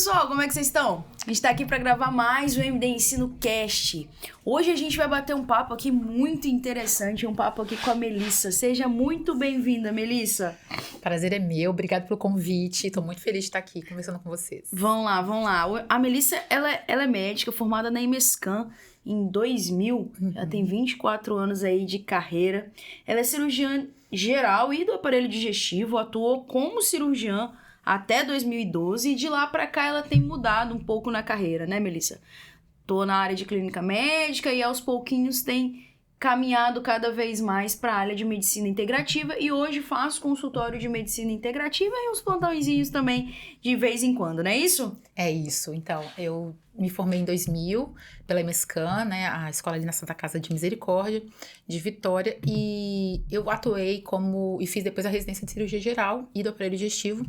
pessoal, como é que vocês estão? A gente tá aqui pra gravar mais o MD Ensino Cast. Hoje a gente vai bater um papo aqui muito interessante, um papo aqui com a Melissa. Seja muito bem-vinda, Melissa. Prazer é meu, obrigado pelo convite. Tô muito feliz de estar aqui conversando com vocês. Vamos lá. A Melissa, ela é médica, formada na IMESCAM em 2000. Ela tem 24 anos aí de carreira. Ela é cirurgiã geral e do aparelho digestivo, atuou como cirurgiã até 2012 e de lá pra cá ela tem mudado um pouco na carreira, né, Melissa? Tô na área de clínica médica e aos pouquinhos tem caminhado cada vez mais para a área de medicina integrativa e hoje faço consultório de medicina integrativa e uns plantõezinhos também de vez em quando, não é isso? É isso. Então, eu me formei em 2000 pela IMESCAM, né, a escola ali na Santa Casa de Misericórdia, de Vitória, e eu atuei e fiz depois a residência de cirurgia geral e do aparelho digestivo,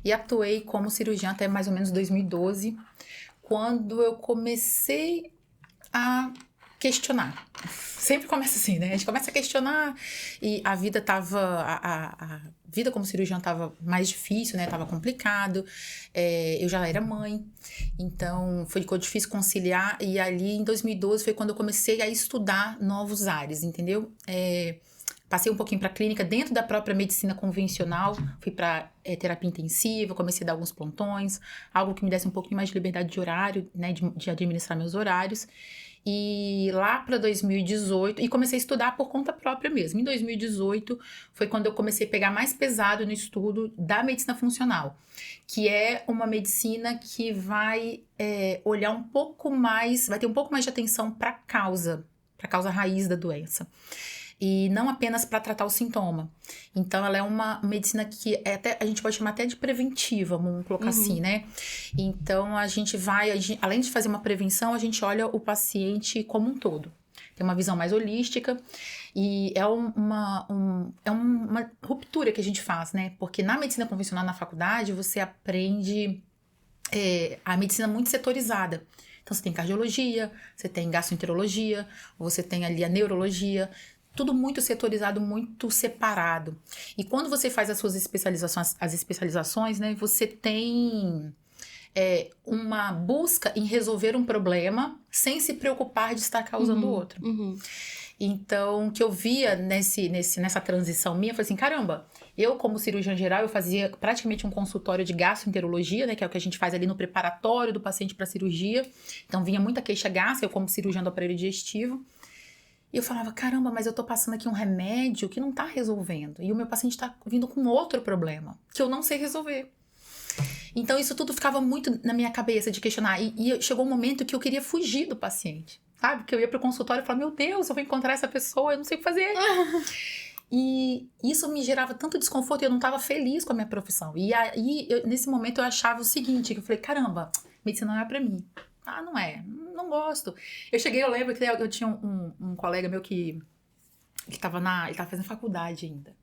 e atuei como cirurgiã até mais ou menos 2012, quando eu comecei a questionar. Sempre começa assim, né? A gente começa a questionar e a vida tava... A vida como cirurgião tava mais difícil, né? Tava complicado. Eu já era mãe, então ficou difícil conciliar. E ali em 2012 foi quando eu comecei a estudar novos ares, entendeu? Passei um pouquinho para clínica dentro da própria medicina convencional, fui para terapia intensiva, comecei a dar alguns plantões, algo que me desse um pouquinho mais de liberdade de horário, né, de administrar meus horários. E lá para 2018, e comecei a estudar por conta própria mesmo. Em 2018 foi quando eu comecei a pegar mais pesado no estudo da medicina funcional, que é uma medicina que vai olhar um pouco mais, vai ter um pouco mais de atenção para a causa raiz da doença. E não apenas para tratar o sintoma. Então, ela é uma medicina que a gente pode chamar até de preventiva, vamos colocar assim, né? Então, além de fazer uma prevenção, a gente olha o paciente como um todo. Tem uma visão mais holística e é uma ruptura que a gente faz, né? Porque na medicina convencional, na faculdade, você aprende a medicina muito setorizada. Então, você tem cardiologia, você tem gastroenterologia, você tem ali a neurologia, tudo muito setorizado, muito separado. E quando você faz as suas especializações, né, você tem uma busca em resolver um problema sem se preocupar de estar causando outro. Então, o que eu via nessa transição minha, foi assim, caramba, eu como cirurgião geral, eu fazia praticamente um consultório de gastroenterologia, né, que é o que a gente faz ali no preparatório do paciente para cirurgia. Então, vinha muita queixa gástrica, eu como cirurgião do aparelho digestivo. E eu falava, caramba, mas eu tô passando aqui um remédio que não tá resolvendo. E o meu paciente tá vindo com outro problema, que eu não sei resolver. Então, isso tudo ficava muito na minha cabeça de questionar. E chegou um momento que eu queria fugir do paciente, sabe? Que eu ia pro consultório e falava, meu Deus, eu vou encontrar essa pessoa, eu não sei o que fazer. E isso me gerava tanto desconforto e eu não tava feliz com a minha profissão. E aí, nesse momento, eu achava o seguinte, que eu falei, caramba, medicina não é pra mim. Ah, não gosto. Eu lembro que eu tinha um colega meu que ele tava fazendo faculdade ainda.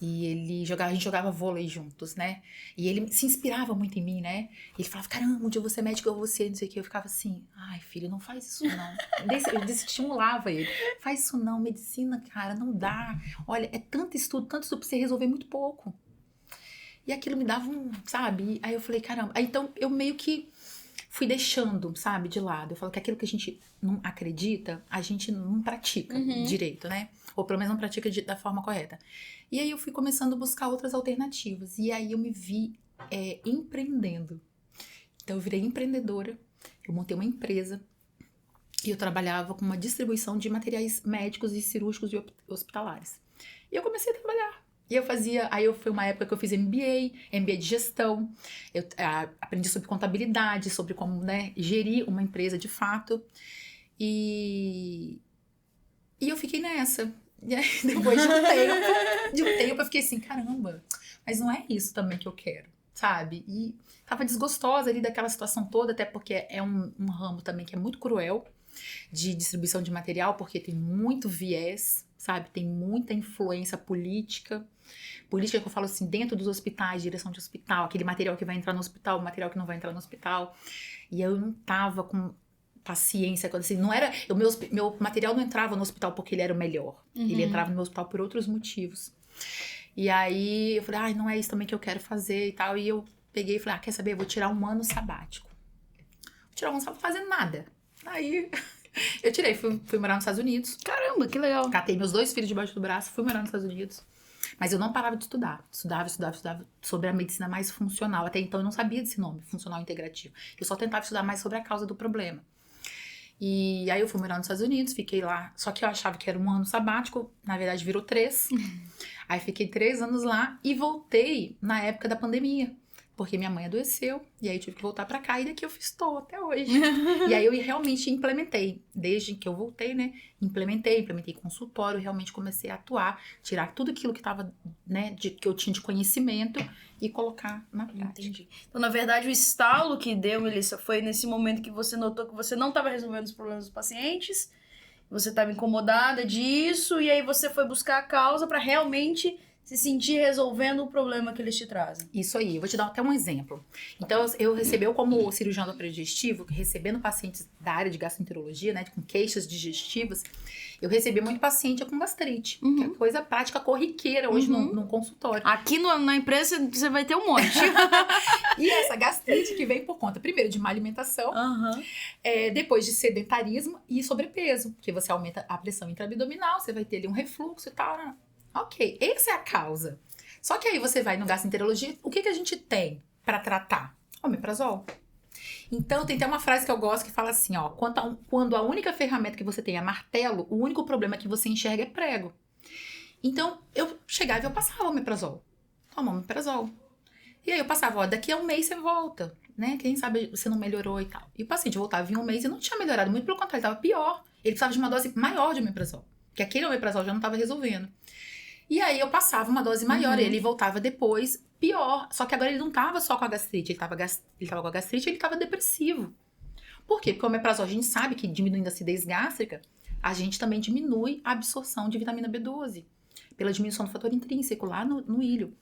E a gente jogava vôlei juntos, né? E ele se inspirava muito em mim, né? E ele falava, caramba, um dia eu vou ser médico, eu vou ser, não sei o que. Eu ficava assim, ai, filho, não faz isso não. Eu estimulava ele. Faz isso não, medicina, cara, não dá. Olha, é tanto estudo pra você resolver muito pouco. E aquilo me dava sabe? Aí eu falei, caramba. Aí, então, eu meio que fui deixando, sabe, de lado. Eu falo que aquilo que a gente não acredita, a gente não pratica direito, né? Ou pelo menos não pratica da forma correta. E aí eu fui começando a buscar outras alternativas. E aí eu me vi empreendendo. Então eu virei empreendedora, eu montei uma empresa e eu trabalhava com uma distribuição de materiais médicos e cirúrgicos e hospitalares. E eu comecei a trabalhar. E foi uma época que eu fiz MBA de gestão, eu aprendi sobre contabilidade, sobre como, né, gerir uma empresa de fato, e eu fiquei nessa. E aí, depois de um tempo, eu fiquei assim, caramba, mas não é isso também que eu quero, sabe? E tava desgostosa ali daquela situação toda, até porque é um ramo também que é muito cruel, de distribuição de material, porque tem muito viés, sabe? Tem muita influência política que eu falo assim, dentro dos hospitais, direção de hospital, aquele material que vai entrar no hospital, o material que não vai entrar no hospital. E eu não tava com paciência, assim, não era, meu material não entrava no hospital porque ele era o melhor. Ele entrava no meu hospital por outros motivos. E aí eu falei, não é isso também que eu quero fazer e tal. E eu peguei e falei, quer saber? Eu vou tirar um ano sabático. Vou tirar um ano sabático fazendo nada. Aí, eu tirei, fui morar nos Estados Unidos. Caramba, que legal. Catei meus 2 filhos debaixo do braço, fui morar nos Estados Unidos. Mas eu não parava de estudar. Estudava sobre a medicina mais funcional. Até então eu não sabia desse nome, funcional integrativo. Eu só tentava estudar mais sobre a causa do problema. E aí eu fui morar nos Estados Unidos, fiquei lá. Só que eu achava que era um ano sabático, na verdade virou 3. Aí fiquei 3 anos lá e voltei na época da pandemia. Porque minha mãe adoeceu, e aí eu tive que voltar pra cá, e daqui eu estou até hoje. E aí eu realmente implementei, desde que eu voltei, né, implementei consultório, realmente comecei a atuar, tirar tudo aquilo que tava, né, que eu tinha de conhecimento e colocar na prática. Entendi. Então, na verdade, o estalo que deu, Melissa, foi nesse momento que você notou que você não estava resolvendo os problemas dos pacientes, você estava incomodada disso, e aí você foi buscar a causa para realmente se sentir resolvendo o problema que eles te trazem. Isso aí, eu vou te dar até um exemplo. Então, eu como cirurgião do aparelho digestivo, recebendo pacientes da área de gastroenterologia, né, com queixas digestivas, eu recebi muito paciente com gastrite, que é coisa prática corriqueira hoje no consultório. Aqui na empresa você vai ter um monte. E essa gastrite que vem por conta, primeiro, de má alimentação, depois de sedentarismo e sobrepeso, porque você aumenta a pressão intraabdominal, você vai ter ali um refluxo e tal, né? Ok, essa é a causa. Só que aí você vai no gastroenterologia, o que a gente tem pra tratar? Omeprazol. Então, tem até uma frase que eu gosto que fala assim, ó, quando a única ferramenta que você tem é martelo, o único problema que você enxerga é prego. Então, eu chegava e eu passava omeprazol. Toma omeprazol. E aí eu passava, ó, daqui a um mês você volta, né? Quem sabe você não melhorou e tal. E o paciente voltava em um mês e não tinha melhorado, muito pelo contrário, ele tava pior. Ele precisava de uma dose maior de omeprazol, porque aquele omeprazol já não tava resolvendo. E aí eu passava uma dose maior, e ele voltava depois pior. Só que agora ele não tava só com a gastrite, ele tava com a gastrite e ele tava depressivo. Por quê? Porque o omeprazol, a gente sabe que diminuindo a acidez gástrica, a gente também diminui a absorção de vitamina B12, pela diminuição do fator intrínseco lá no ilho.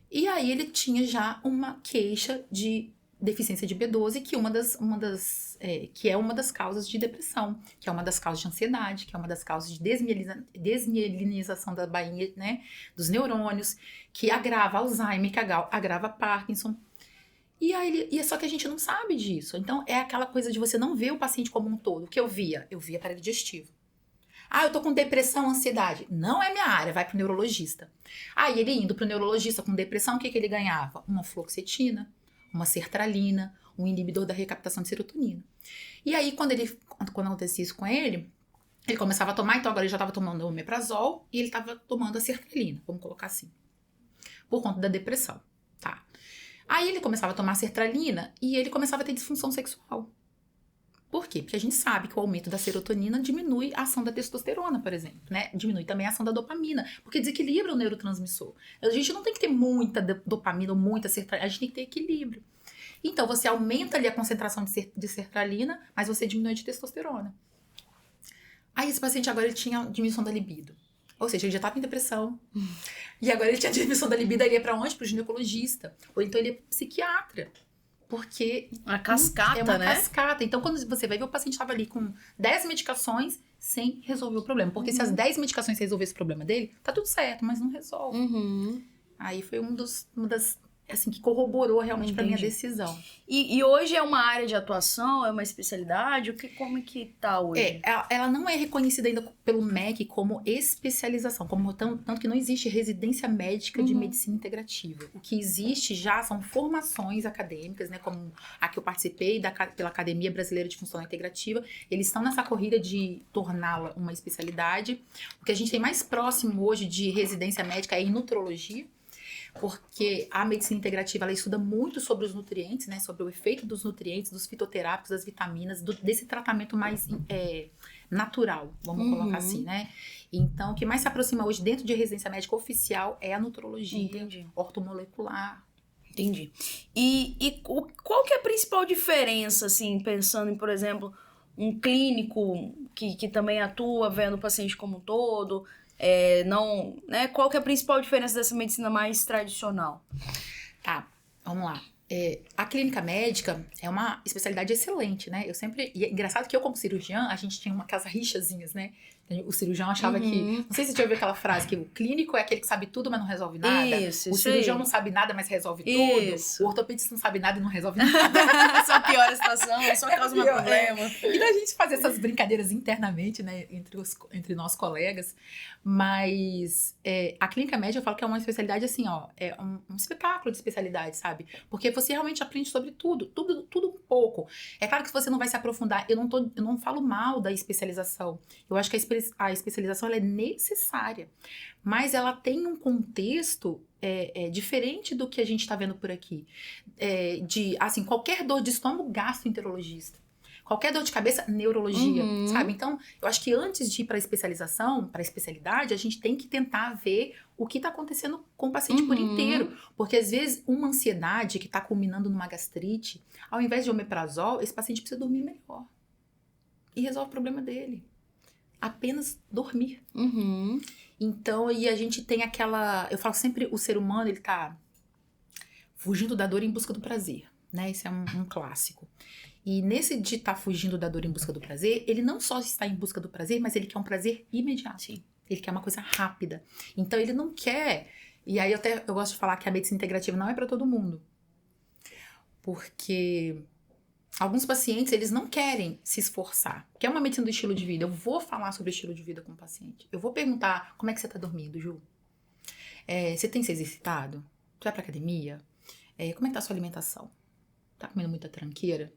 E aí ele tinha já uma queixa de deficiência de B12, que é uma das causas de depressão, que é uma das causas de ansiedade, que é uma das causas de desmielinização da bainha, né, dos neurônios, que agrava Alzheimer, que agrava Parkinson. E aí, só que a gente não sabe disso. Então, é aquela coisa de você não ver o paciente como um todo. O que eu via? Eu via aparelho digestivo. Eu tô com depressão, ansiedade. Não é minha área, vai pro neurologista. Aí, ele indo pro neurologista com depressão, o que ele ganhava? Uma fluoxetina, uma sertralina, um inibidor da recaptação de serotonina. E aí, quando acontecia isso com ele começava a tomar, então agora ele já estava tomando o omeprazol e ele estava tomando a sertralina, vamos colocar assim, por conta da depressão, tá? Aí ele começava a tomar a sertralina e ele começava a ter disfunção sexual. Por quê? Porque a gente sabe que o aumento da serotonina diminui a ação da testosterona, por exemplo, né? Diminui também a ação da dopamina, porque desequilibra o neurotransmissor. A gente não tem que ter muita dopamina ou muita sertralina, a gente tem que ter equilíbrio. Então, você aumenta ali a concentração de sertralina, mas você diminui a de testosterona. Aí, esse paciente agora ele tinha diminuição da libido. Ou seja, ele já estava em depressão. E agora ele tinha diminuição da libido, ele ia pra onde? Pro ginecologista. Ou então ele ia pro psiquiatra. Porque uma cascata, é uma né? cascata. Então, quando você vai ver, o paciente estava ali com 10 medicações sem resolver o problema. Porque se as 10 medicações resolvessem o problema dele, tá tudo certo, mas não resolve. Aí foi uma das, assim, que corroborou realmente pra minha decisão. E hoje é uma área de atuação, é uma especialidade? Como é que tá hoje? Ela não é reconhecida ainda pelo MEC como especialização, tanto que não existe residência médica de medicina integrativa. O que existe já são formações acadêmicas, né, como a que eu participei pela Academia Brasileira de Função Integrativa. Eles estão nessa corrida de torná-la uma especialidade. O que a gente tem mais próximo hoje de residência médica é em nutrologia, porque a medicina integrativa ela estuda muito sobre os nutrientes, né, sobre o efeito dos nutrientes, dos fitoterápicos, das vitaminas, desse tratamento mais natural, vamos colocar assim, né? Então, o que mais se aproxima hoje dentro de residência médica oficial é a nutrologia, ortomolecular. Entendi. E qual que é a principal diferença, assim, pensando em, por exemplo, um clínico que também atua vendo o paciente como um todo? Não, né? Qual que é a principal diferença dessa medicina mais tradicional? Tá, vamos lá. A clínica médica é uma especialidade excelente, né? E é engraçado que eu, como cirurgiã, a gente tinha aquelas rixazinhas, né? O cirurgião achava que... Não sei se você já ouviu aquela frase, que o clínico é aquele que sabe tudo, mas não resolve nada. O cirurgião não sabe nada, mas resolve tudo. O ortopedista não sabe nada e não resolve nada. Só piora a situação, só causa mais problema. E da gente fazer essas brincadeiras internamente, né? Entre nós colegas. Mas a clínica médica, eu falo que é uma especialidade assim, ó. É um espetáculo de especialidade, sabe? Porque você realmente aprende sobre tudo um pouco. É claro que você não vai se aprofundar. Eu não falo mal da especialização. Eu acho que a especialização ela é necessária, mas ela tem um contexto diferente do que a gente está vendo por aqui. Assim, qualquer dor de estômago, gastroenterologista. Qualquer dor de cabeça, neurologia, sabe? Então, eu acho que antes de ir para a especialização, para a especialidade, a gente tem que tentar ver o que está acontecendo com o paciente por inteiro. Porque, às vezes, uma ansiedade que está culminando numa gastrite, ao invés de omeprazol, esse paciente precisa dormir melhor. E resolve o problema dele. Apenas dormir. Então, aí a gente tem aquela... Eu falo sempre, o ser humano, ele tá fugindo da dor em busca do prazer, né? Esse é um clássico. E nesse de estar fugindo da dor em busca do prazer, ele não só está em busca do prazer, mas ele quer um prazer imediato. Sim. Ele quer uma coisa rápida. Então, ele não quer... E aí, eu gosto de falar que a medicina integrativa não é para todo mundo. Porque... Alguns pacientes, eles não querem se esforçar. Que é uma medicina do estilo de vida. Eu vou falar sobre o estilo de vida com o paciente. Eu vou perguntar, como é que você tá dormindo, Ju? Você tem se exercitado? Tu vai pra academia? Como é que tá a sua alimentação? Tá comendo muita tranqueira?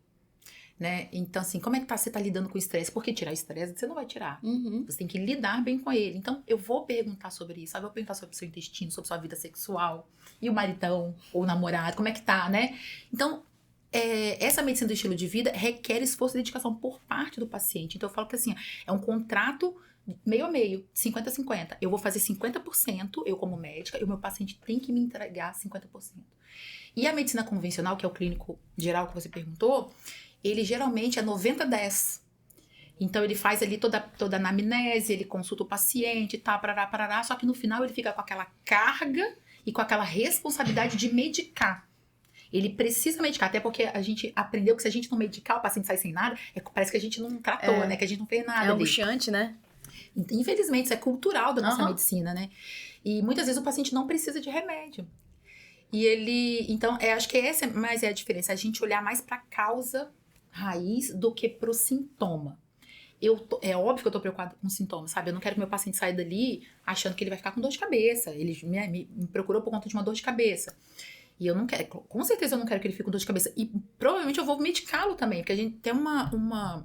Né? Então, assim, como é que você tá lidando com o estresse? Porque tirar o estresse, você não vai tirar. Você tem que lidar bem com ele. Então, eu vou perguntar sobre isso, sabe? Eu vou perguntar sobre o seu intestino, sobre sua vida sexual. E o maridão, ou o namorado, como é que tá, né? Então... essa medicina do estilo de vida requer esforço e dedicação por parte do paciente. Então eu falo que assim, é um contrato meio a meio, 50-50. Eu vou fazer 50%, eu como médica, e o meu paciente tem que me entregar 50%. E a medicina convencional, que é o clínico geral que você perguntou, ele geralmente é 90-10. Então ele faz ali toda a anamnese, ele consulta o paciente, tá, parará, só que no final ele fica com aquela carga e com aquela responsabilidade de medicar. Ele precisa medicar, até porque a gente aprendeu que se a gente não medicar, o paciente sai sem nada, parece que a gente não tratou, né? Que a gente não fez nada. É angustiante, né? Infelizmente, isso é cultural da nossa medicina, né? E muitas vezes o paciente não precisa de remédio. E então, acho que essa mais é a diferença. A gente olhar mais pra causa raiz do que pro sintoma. É óbvio que eu tô preocupada com sintomas, sabe? Eu não quero que meu paciente saia dali achando que ele vai ficar com dor de cabeça. Ele me procurou por conta de uma dor de cabeça. E eu não quero, com certeza eu não quero que ele fique com dor de cabeça. E provavelmente eu vou medicá-lo também, porque a gente tem um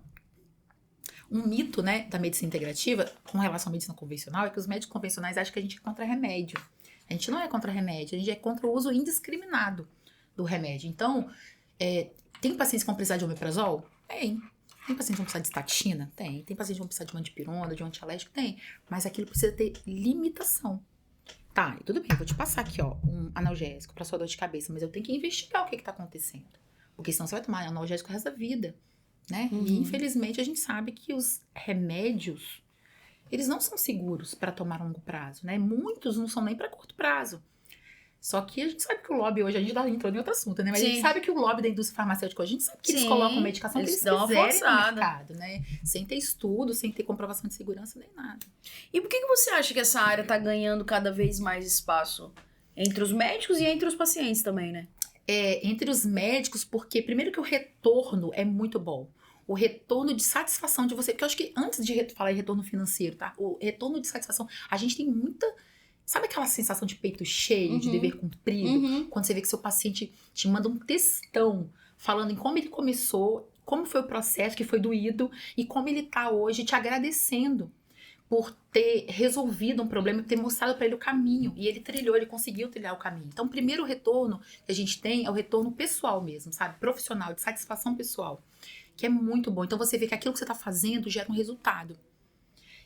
mito, né, da medicina integrativa com relação à medicina convencional, é que os médicos convencionais acham que a gente é contra remédio. A gente não é contra remédio, a gente é contra o uso indiscriminado do remédio. Então, tem pacientes que vão precisar de omeprazol? Tem. Tem pacientes que vão precisar de estatina? Tem. Tem pacientes que vão precisar de uma antipirona, de um antialérgico? Tem. Mas aquilo precisa ter limitação. Tá, tudo bem, eu vou te passar aqui, ó, um analgésico pra sua dor de cabeça, mas eu tenho que investigar o que tá acontecendo. Porque senão você vai tomar analgésico o resto da vida, né? E infelizmente a gente sabe que os remédios, eles não são seguros para tomar a longo prazo, né? Muitos não são nem para curto prazo. Só que a gente sabe que o lobby hoje, a gente entrou em outro assunto, né? Mas a gente sabe que o lobby da indústria farmacêutica, a gente sabe que eles colocam medicação que eles quiserem no mercado, né? Sem ter estudo, sem ter comprovação de segurança, nem nada. E por que você acha que essa área tá ganhando cada vez mais espaço? Entre os médicos e entre os pacientes também, né? Entre os médicos, porque primeiro que o retorno é muito bom. O retorno de satisfação de você, porque eu acho que antes de falar em retorno financeiro, tá? O retorno de satisfação, a gente tem muita... Sabe aquela sensação de peito cheio, de dever cumprido? Quando você vê que seu paciente te manda um textão falando em como ele começou, como foi o processo, que foi doído, e como ele tá hoje te agradecendo por ter resolvido um problema e ter mostrado para ele o caminho. E ele trilhou, ele conseguiu trilhar o caminho. Então, o primeiro retorno que a gente tem é o retorno pessoal mesmo, sabe? Profissional, de satisfação pessoal, que é muito bom. Então, você vê que aquilo que você tá fazendo gera um resultado.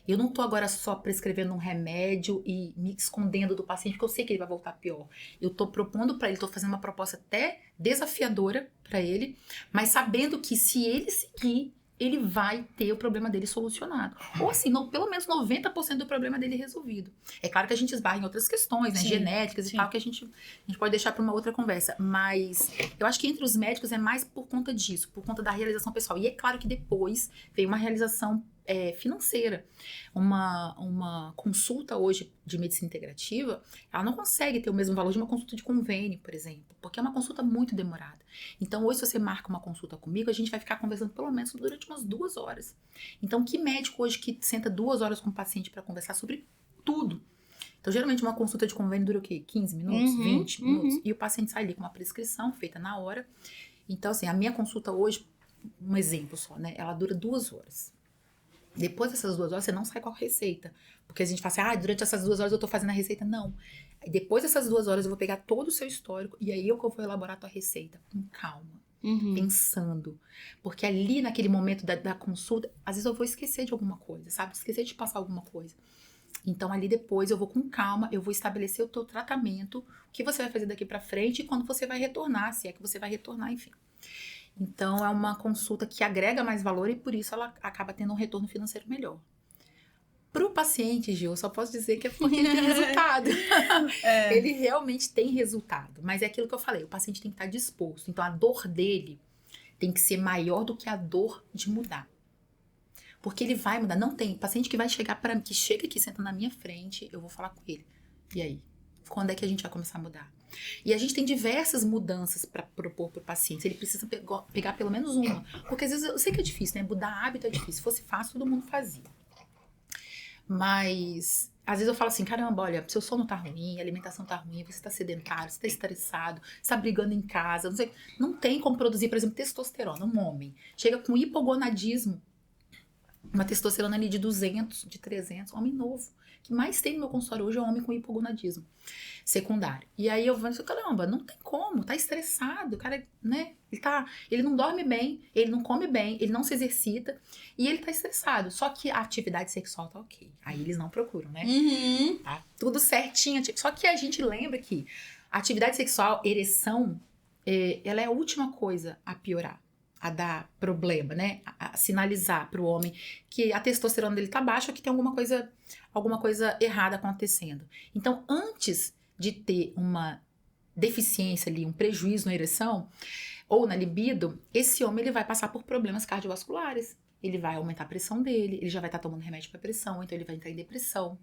Eu não tô agora só prescrevendo um remédio e me escondendo do paciente, porque eu sei que ele vai voltar pior. Eu tô propondo para ele, tô fazendo uma proposta até desafiadora para ele, mas sabendo que se ele seguir, ele vai ter o problema dele solucionado. Ou assim, pelo menos 90% do problema dele resolvido. É claro que a gente esbarra em outras questões, né? Genéticas e tal, que a gente pode deixar para uma outra conversa. Mas eu acho que entre os médicos é mais por conta disso, por conta da realização pessoal. E é claro que depois vem uma realização financeira. Uma consulta hoje de medicina integrativa, ela não consegue ter o mesmo valor de uma consulta de convênio, por exemplo, porque é uma consulta muito demorada. Então, hoje, se você marca uma consulta comigo, a gente vai ficar conversando pelo menos durante umas 2 horas. Então, que médico hoje que senta 2 horas com o paciente para conversar sobre tudo? Então, geralmente, uma consulta de convênio dura o quê? 15 minutos? 20 minutos? E o paciente sai ali com uma prescrição feita na hora. Então, assim, a minha consulta hoje, um exemplo só, né? Ela dura 2 horas. Depois dessas 2 horas, você não sai com a receita. Porque a gente fala assim, durante essas 2 horas eu tô fazendo a receita. Não. Depois dessas 2 horas, eu vou pegar todo o seu histórico e aí eu vou elaborar a tua receita com calma. Pensando. Porque ali, naquele momento da consulta, às vezes eu vou esquecer de alguma coisa, sabe? Esquecer de passar alguma coisa. Então, ali depois, eu vou com calma, eu vou estabelecer o teu tratamento, o que você vai fazer daqui pra frente e quando você vai retornar, se é que você vai retornar, enfim. Então, é uma consulta que agrega mais valor e, por isso, ela acaba tendo um retorno financeiro melhor. Pro paciente, Gil, eu só posso dizer que é porque ele tem resultado. Ele realmente tem resultado. Mas é aquilo que eu falei, o paciente tem que estar disposto. Então, a dor dele tem que ser maior do que a dor de mudar. Porque ele vai mudar. Não tem paciente que vai chegar para mim, que chega aqui, senta na minha frente, eu vou falar com ele. E aí? Quando é que a gente vai começar a mudar? E a gente tem diversas mudanças para propor para o paciente. Ele precisa pegar pelo menos uma. Porque às vezes eu sei que é difícil, né? Mudar hábito é difícil. Se fosse fácil, todo mundo fazia. Mas às vezes eu falo assim, caramba, olha, seu sono tá ruim, a alimentação tá ruim, você tá sedentário, você tá estressado, você tá brigando em casa, não tem como produzir, por exemplo, testosterona. Um homem chega com hipogonadismo, uma testosterona ali de 200, de 300, homem novo. O que mais tem no meu consultório hoje é um homem com hipogonadismo secundário. E aí eu vou dizer, caramba, não tem como, tá estressado, o cara, né? Ele não dorme bem, ele não come bem, ele não se exercita e ele tá estressado. Só que a atividade sexual tá ok. Aí eles não procuram, né? Tá tudo certinho. Só que a gente lembra que a atividade sexual, ereção, ela é a última coisa a piorar, a dar problema, né? A sinalizar pro homem que a testosterona dele tá baixa ou que tem alguma coisa errada acontecendo. Então, antes de ter uma deficiência ali, um prejuízo na ereção ou na libido, esse homem ele vai passar por problemas cardiovasculares. Ele vai aumentar a pressão dele, ele já vai estar tomando remédio para pressão, ou então ele vai entrar em depressão,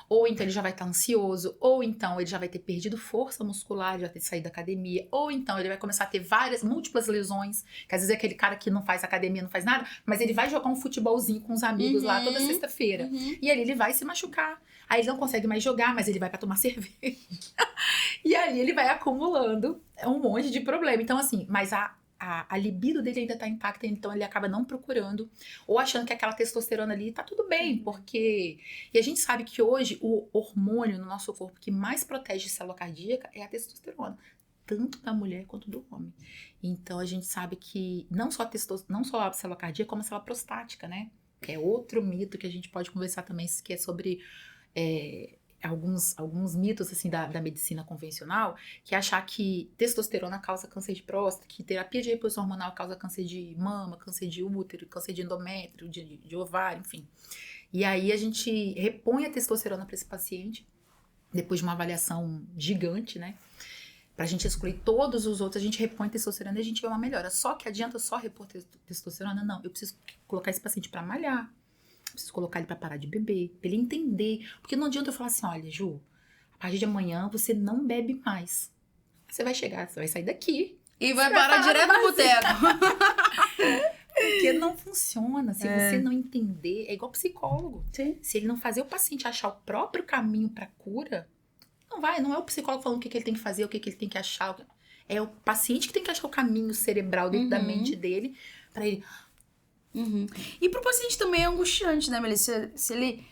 ou então ele já vai estar ansioso, ou então ele já vai ter perdido força muscular, já vai ter saído da academia, ou então ele vai começar a ter múltiplas lesões, que às vezes é aquele cara que não faz academia, não faz nada, mas ele vai jogar um futebolzinho com os amigos lá toda sexta-feira, e aí ele vai se machucar, aí ele não consegue mais jogar, mas ele vai para tomar cerveja, e aí ele vai acumulando um monte de problema. Então assim, mas a libido dele ainda tá intacta, então ele acaba não procurando, ou achando que aquela testosterona ali tá tudo bem, porque... E a gente sabe que hoje o hormônio no nosso corpo que mais protege a célula cardíaca é a testosterona, tanto da mulher quanto do homem. Então a gente sabe que não só a célula cardíaca, como a célula prostática, né? Que é outro mito que a gente pode conversar também, que é sobre... alguns mitos assim da medicina convencional, que é achar que testosterona causa câncer de próstata, que terapia de reposição hormonal causa câncer de mama, câncer de útero, câncer de endométrio, de ovário, enfim. E aí a gente repõe a testosterona para esse paciente, depois de uma avaliação gigante, né? Pra gente excluir todos os outros, a gente repõe testosterona e a gente vê uma melhora. Só que adianta só repor testosterona? Não, eu preciso colocar esse paciente para malhar. Preciso colocar ele pra parar de beber, pra ele entender. Porque não adianta eu falar assim, olha, Ju, a partir de amanhã você não bebe mais. Você vai chegar, você vai sair daqui. E vai parar direto no boteco. Porque não funciona. Se você não entender, é igual psicólogo. Sim. Se ele não fazer o paciente achar o próprio caminho pra cura, não é o psicólogo falando o que ele tem que fazer, o que ele tem que achar. É o paciente que tem que achar o caminho cerebral dentro da mente dele, pra ele... E pro paciente também é angustiante, né, Melissa? Se ele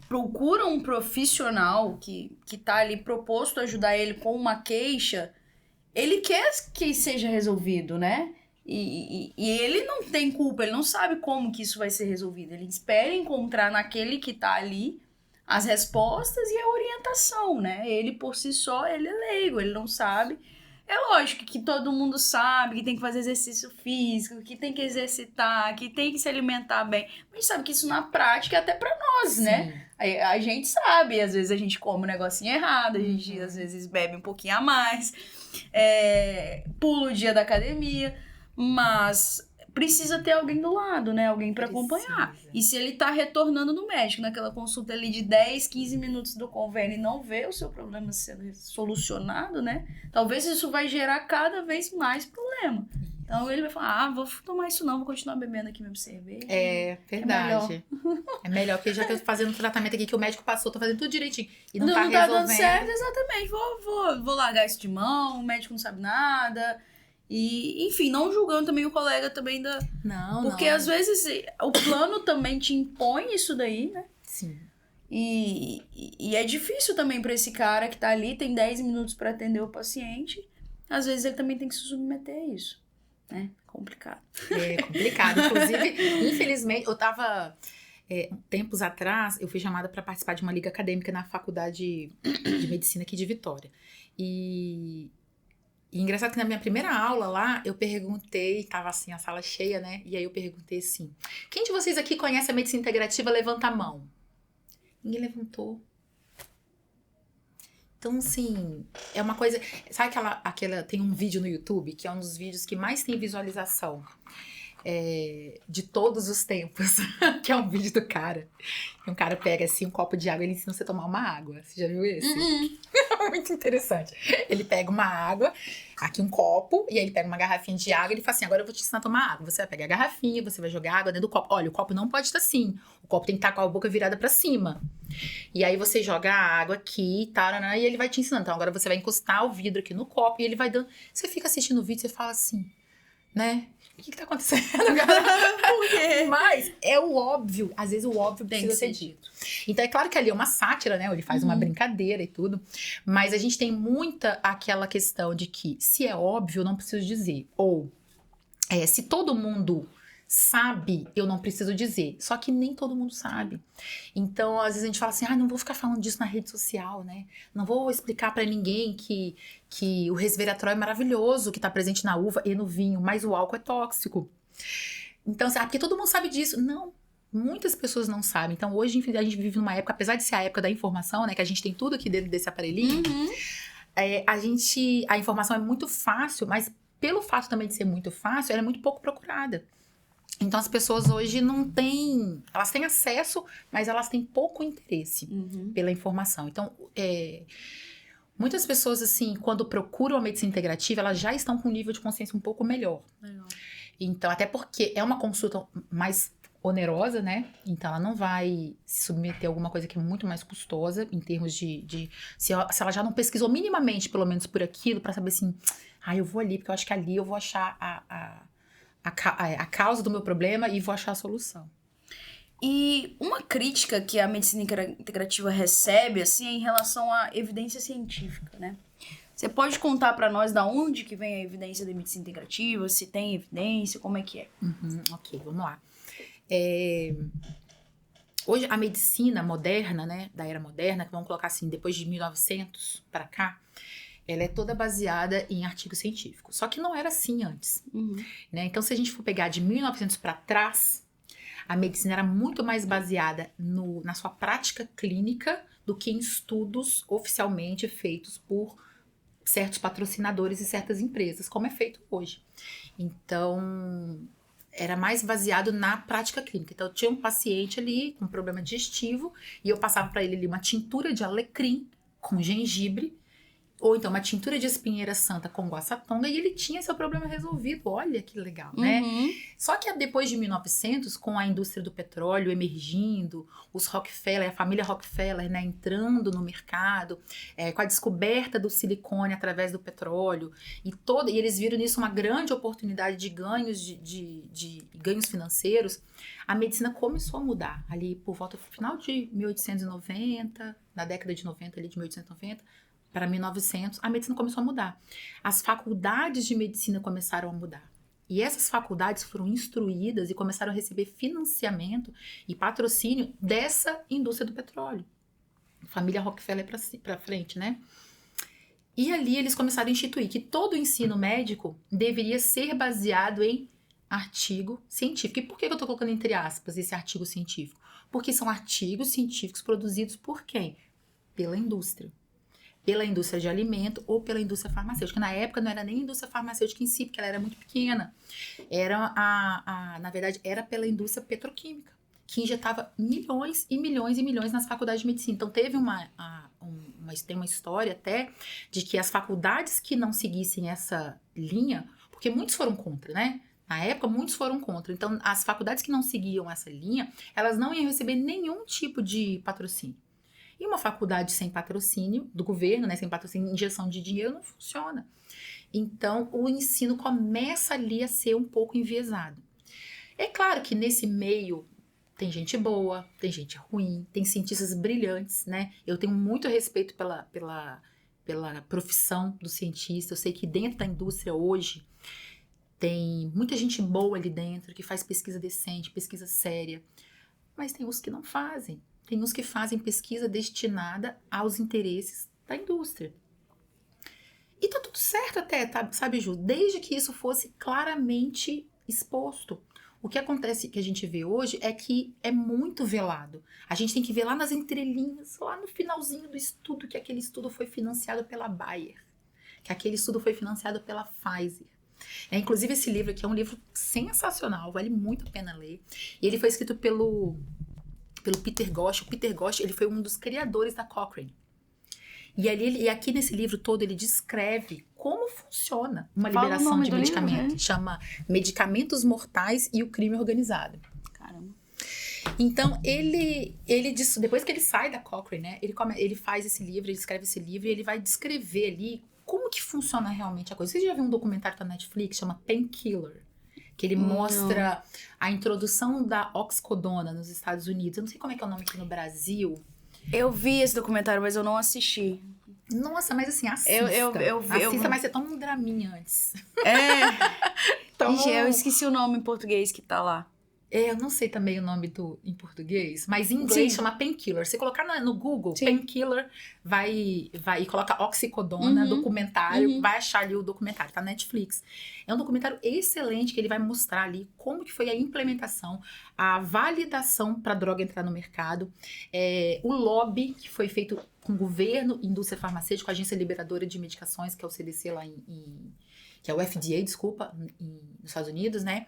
procura um profissional que tá ali proposto a ajudar ele com uma queixa, ele quer que seja resolvido, né? E ele não tem culpa, ele não sabe como que isso vai ser resolvido. Ele espera encontrar naquele que tá ali as respostas e a orientação, né? Ele por si só, ele é leigo, ele não sabe. É lógico que todo mundo sabe que tem que fazer exercício físico, que tem que exercitar, que tem que se alimentar bem. Mas a gente sabe que isso na prática é até pra nós, né? A gente sabe, às vezes a gente come um negocinho errado, a gente às vezes bebe um pouquinho a mais, pula o dia da academia, mas precisa ter alguém do lado, né? Alguém pra acompanhar. Precisa. E se ele tá retornando no médico, naquela consulta ali de 10, 15 minutos do convênio e não vê o seu problema sendo solucionado, né? Talvez isso vai gerar cada vez mais problema. Então ele vai falar, vou tomar isso não, vou continuar bebendo aqui mesmo cerveja. É verdade. É melhor, porque já que eu tô fazendo um tratamento aqui que o médico passou, tô fazendo tudo direitinho. E não tá resolvendo. Dando certo, exatamente. Vou largar isso de mão, o médico não sabe nada. E, enfim, não julgando também o colega também da... Não, Porque às vezes o plano também te impõe isso daí, né? Sim. E é difícil também pra esse cara que tá ali, tem 10 minutos pra atender o paciente. Às vezes ele também tem que se submeter a isso, né? Complicado. É complicado. Inclusive, infelizmente, eu tava... tempos atrás, eu fui chamada para participar de uma liga acadêmica na faculdade de medicina aqui de Vitória. E engraçado que na minha primeira aula lá, eu perguntei, tava assim, a sala cheia, né? E aí eu perguntei assim, quem de vocês aqui conhece a medicina integrativa? Levanta a mão. Ninguém levantou. Então, assim, é uma coisa... Sabe aquela... Tem um vídeo no YouTube, que é um dos vídeos que mais tem visualização de todos os tempos, que é um vídeo do cara. Um cara pega, assim, um copo de água e ele ensina você a tomar uma água. Você já viu esse? Muito interessante. Ele pega uma água, aqui um copo, e aí ele pega uma garrafinha de água e ele fala assim, agora eu vou te ensinar a tomar água. Você vai pegar a garrafinha, você vai jogar água dentro do copo. Olha, o copo não pode estar assim. O copo tem que estar com a boca virada pra cima. E aí você joga a água aqui, e ele vai te ensinando. Então agora você vai encostar o vidro aqui no copo e ele vai dando... Você fica assistindo o vídeo e você fala assim, né? O que tá acontecendo, galera? Por quê? Mas é o óbvio. Às vezes o óbvio precisa ser dito. Então é claro que ali é uma sátira, né? Ele faz uma brincadeira e tudo. Mas a gente tem muita aquela questão de que se é óbvio, eu não preciso dizer. Ou se todo mundo sabe, eu não preciso dizer. Só que nem todo mundo sabe. Então, às vezes a gente fala assim, não vou ficar falando disso na rede social, né? Não vou explicar pra ninguém que o resveratrol é maravilhoso, que tá presente na uva e no vinho, mas o álcool é tóxico. Então, porque todo mundo sabe disso. Não, muitas pessoas não sabem. Então, hoje, a gente vive numa época, apesar de ser a época da informação, né? Que a gente tem tudo aqui dentro desse aparelhinho. A informação é muito fácil, mas pelo fato também de ser muito fácil, ela é muito pouco procurada. Então, as pessoas hoje não têm... Elas têm acesso, mas elas têm pouco interesse pela informação. Então, muitas pessoas, assim, quando procuram a medicina integrativa, elas já estão com um nível de consciência um pouco melhor. Legal. Então, até porque é uma consulta mais onerosa, né? Então, ela não vai se submeter a alguma coisa que é muito mais custosa, em termos se ela já não pesquisou minimamente, pelo menos por aquilo, para saber assim, eu vou ali, porque eu acho que ali eu vou achar a causa do meu problema e vou achar a solução. E uma crítica que a medicina integrativa recebe, assim, é em relação à evidência científica, né? Você pode contar pra nós da onde que vem a evidência da medicina integrativa, se tem evidência, como é que é? Ok, vamos lá. Hoje, a medicina moderna, né, da era moderna, que vamos colocar assim, depois de 1900 para cá, ela é toda baseada em artigos científicos. Só que não era assim antes. Né? Então, se a gente for pegar de 1900 para trás, a medicina era muito mais baseada na sua prática clínica do que em estudos oficialmente feitos por certos patrocinadores e certas empresas, como é feito hoje. Então, era mais baseado na prática clínica. Então, eu tinha um paciente ali com problema digestivo e eu passava para ele ali uma tintura de alecrim com gengibre, ou então uma tintura de espinheira santa com guaçatonga, e ele tinha seu problema resolvido. Olha que legal, né? Só que depois de 1900, com a indústria do petróleo emergindo, os Rockefeller, a família Rockefeller, né, entrando no mercado, com a descoberta do silicone através do petróleo, e eles viram nisso uma grande oportunidade de ganhos, de ganhos financeiros, a medicina começou a mudar. Ali por volta do final de 1890, na década de 90, ali de 1890, para 1900, a medicina começou a mudar. As faculdades de medicina começaram a mudar. E essas faculdades foram instruídas e começaram a receber financiamento e patrocínio dessa indústria do petróleo. Família Rockefeller para frente, né? E ali eles começaram a instituir que todo o ensino médico deveria ser baseado em artigo científico. E por que eu estou colocando entre aspas esse artigo científico? Porque são artigos científicos produzidos por quem? Pela indústria. pela indústria de alimento ou pela indústria farmacêutica. Na época não era nem a indústria farmacêutica em si, porque ela era muito pequena. Na verdade, era pela indústria petroquímica, que injetava milhões e milhões e milhões nas faculdades de medicina. Então teve tem uma história até de que as faculdades que não seguissem essa linha, porque muitos foram contra, né? Na época, muitos foram contra. Então, as faculdades que não seguiam essa linha, elas não iam receber nenhum tipo de patrocínio. E uma faculdade sem patrocínio do governo, né, sem patrocínio, injeção de dinheiro, não funciona. Então, o ensino começa ali a ser um pouco enviesado. É claro que nesse meio tem gente boa, tem gente ruim, tem cientistas brilhantes, né? Eu tenho muito respeito pela profissão do cientista. Eu sei que dentro da indústria hoje tem muita gente boa ali dentro, que faz pesquisa decente, pesquisa séria. Mas tem os que não fazem. Tem uns que fazem pesquisa destinada aos interesses da indústria. E tá tudo certo até, tá, sabe, Ju? Desde que isso fosse claramente exposto. O que acontece, que a gente vê hoje, é que é muito velado. A gente tem que ver lá nas entrelinhas, lá no finalzinho do estudo, que aquele estudo foi financiado pela Bayer, que aquele estudo foi financiado pela Pfizer. Inclusive, esse livro aqui é um livro sensacional, vale muito a pena ler. E ele foi escrito pelo Peter Ghosh. O Peter Ghosh, ele foi um dos criadores da Cochrane. E aqui nesse livro todo ele descreve como funciona uma liberação de medicamento. Livro, né? Chama Medicamentos Mortais e o Crime Organizado. Caramba. Então, depois que ele sai da Cochrane, né, ele faz esse livro, ele escreve esse livro e ele vai descrever ali como que funciona realmente a coisa. Você já viu um documentário da Netflix, chama Painkiller? Que ele mostra a introdução da oxicodona nos Estados Unidos. Eu não sei como é que é o nome aqui no Brasil. Eu vi esse documentário, mas eu não assisti. Nossa, mas assim, assista. Assista, mas você toma um draminha antes. Ixi, eu esqueci o nome em português que tá lá. Eu não sei também o nome em português, mas em inglês chama Painkiller. Se colocar no Google, Painkiller, vai e coloca oxicodona, documentário, vai achar ali o documentário, tá na Netflix. É um documentário excelente que ele vai mostrar ali como que foi a implementação, a validação para a droga entrar no mercado, o lobby que foi feito com o governo, indústria farmacêutica, agência liberadora de medicações, que é o CDC lá que é o FDA, desculpa, nos Estados Unidos, né?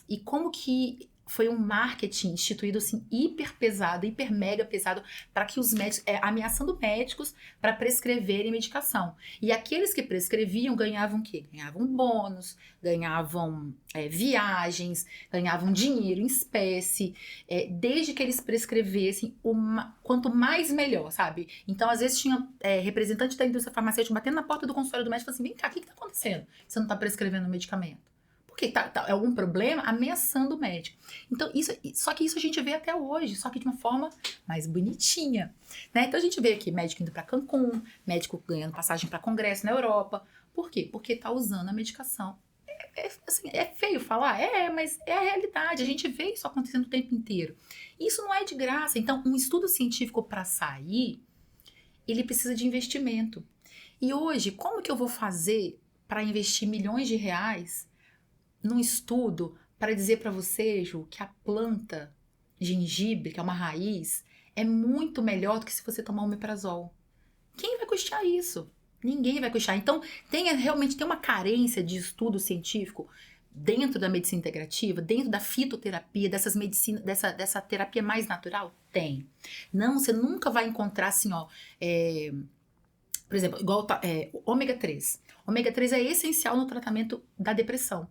E como que foi um marketing instituído assim, hiper pesado, hiper mega pesado, para que os médicos, ameaçando médicos para prescreverem medicação. E aqueles que prescreviam ganhavam o quê? Ganhavam bônus, ganhavam viagens, ganhavam dinheiro em espécie, desde que eles prescrevessem, quanto mais melhor, sabe? Então, às vezes, tinha representante da indústria farmacêutica batendo na porta do consultório do médico e falando assim, vem cá, o que está acontecendo? Você não está prescrevendo medicamento? Porque tá algum problema ameaçando o médico. Então, só que isso a gente vê até hoje, só que de uma forma mais bonitinha, né? Então, a gente vê aqui médico indo para Cancún, médico ganhando passagem para congresso na Europa. Por quê? Porque tá usando a medicação. Assim, é feio falar? Mas é a realidade. A gente vê isso acontecendo o tempo inteiro. Isso não é de graça. Então, um estudo científico para sair, ele precisa de investimento. E hoje, como que eu vou fazer para investir milhões de reais num estudo para dizer para você, Ju, que a planta gengibre, que é uma raiz, é muito melhor do que se você tomar omeprazol? Quem vai custear isso? Ninguém vai custear. Então, realmente tem uma carência de estudo científico dentro da medicina integrativa, dentro da fitoterapia, dessa terapia mais natural? Tem. Não, você nunca vai encontrar assim, por exemplo, igual ômega 3. Ômega 3 é essencial no tratamento da depressão.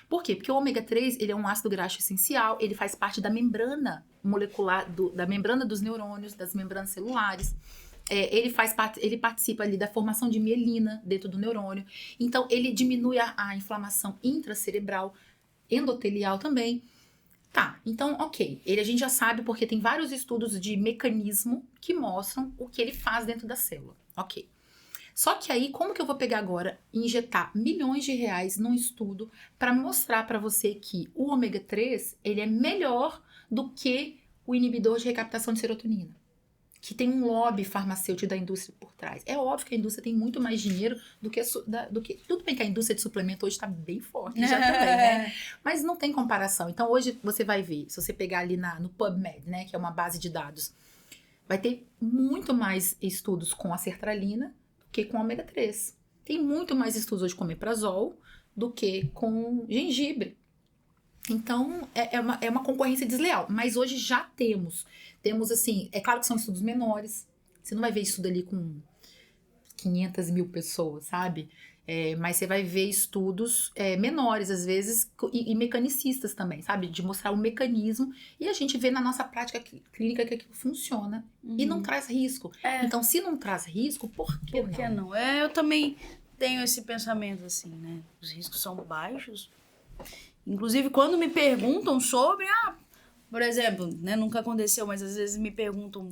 Por quê? Porque o ômega 3, ele é um ácido graxo essencial, ele faz parte da membrana molecular, da membrana dos neurônios, das membranas celulares. Ele participa ali da formação de mielina dentro do neurônio. Então, ele diminui a inflamação intracerebral, endotelial também. Tá, então, ok. A gente já sabe porque tem vários estudos de mecanismo que mostram o que ele faz dentro da célula. Ok. Só que aí, como que eu vou pegar agora e injetar milhões de reais num estudo para mostrar para você que o ômega 3, ele é melhor do que o inibidor de recaptação de serotonina, que tem um lobby farmacêutico da indústria por trás. É óbvio que a indústria tem muito mais dinheiro do que tudo bem que a indústria de suplemento hoje está bem forte, já também, né? Mas não tem comparação. Então, hoje você vai ver, se você pegar ali no PubMed, né, que é uma base de dados, vai ter muito mais estudos com a sertralina que com ômega 3. Tem muito mais estudos hoje com omeprazol do que com gengibre. Então, é uma concorrência desleal. Mas hoje já temos. Temos, assim, é claro que são estudos menores. Você não vai ver estudo ali com 500 mil pessoas, sabe? Mas você vai ver estudos menores, às vezes, e mecanicistas também, sabe? De mostrar o mecanismo. E a gente vê na nossa prática clínica que aquilo funciona. E não traz risco. Então, se não traz risco, por que não? Por que não? Eu também tenho esse pensamento assim, né? Os riscos são baixos. Inclusive, quando me perguntam sobre... por exemplo, né? Nunca aconteceu, mas às vezes me perguntam...